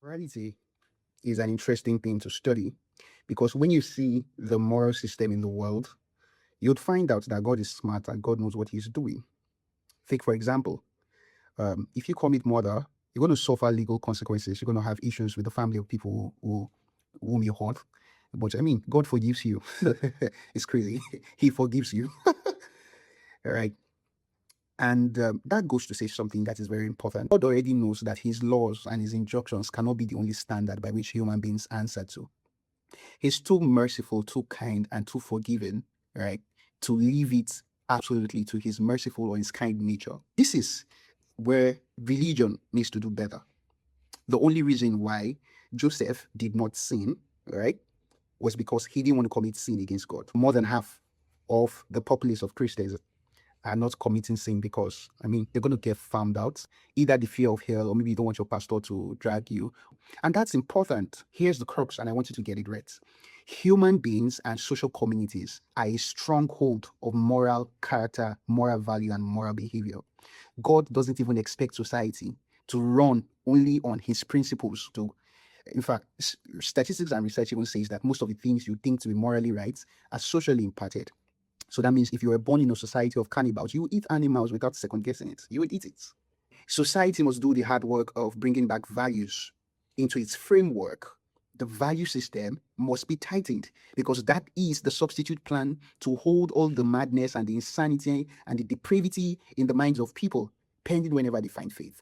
Morality is an interesting thing to study because when you see the moral system in the world, you'd find out that God is smart and God knows what He's doing. Take, for example, if you commit murder, you're going to suffer legal consequences. You're going to have issues with the family of people whom you hurt. But I mean, God forgives you. It's crazy. He forgives you. All right. And that goes to say something that is very important. God already knows that His laws and His injunctions cannot be the only standard by which human beings answer to. He's too merciful, too kind, and too forgiving, right? To leave it absolutely to his merciful or his kind nature. This is where religion needs to do better. The only reason why Joseph did not sin, right, was because he didn't want to commit sin against God. More than half of the populace of Christians are not committing sin because, I mean, they're going to get found out. Either the fear of hell or maybe you don't want your pastor to drag you. And that's important. Here's the crux, and I want you to get it right. Human beings and social communities are a stronghold of moral character, moral value, and moral behavior. God doesn't even expect society to run only on his principles. In fact, statistics and research even says that most of the things you think to be morally right are socially imparted. So that means if you were born in a society of cannibals, you eat animals without second guessing it. You would eat it. Society must do the hard work of bringing back values into its framework. The value system must be tightened because that is the substitute plan to hold all the madness and the insanity and the depravity in the minds of people, pending whenever they find faith.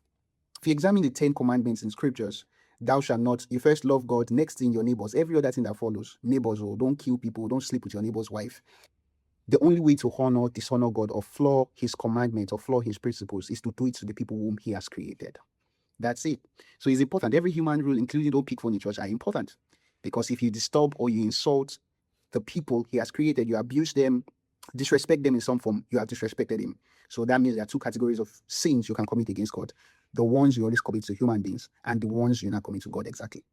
If you examine the 10 commandments in scriptures, thou shalt not, you first love God, next thing your neighbors, every other thing that follows, neighbors, oh, don't kill people, don't sleep with your neighbor's wife. The only way to honor, dishonor God, or flaw his commandments, or flaw his principles, is to do it to the people whom he has created. That's it. So it's important. Every human rule, including don't pick phone in church, are important. Because if you disturb or you insult the people he has created, you abuse them, disrespect them in some form, you have disrespected him. So that means there are two categories of sins you can commit against God. The ones you always commit to human beings and the ones you not commit to God exactly.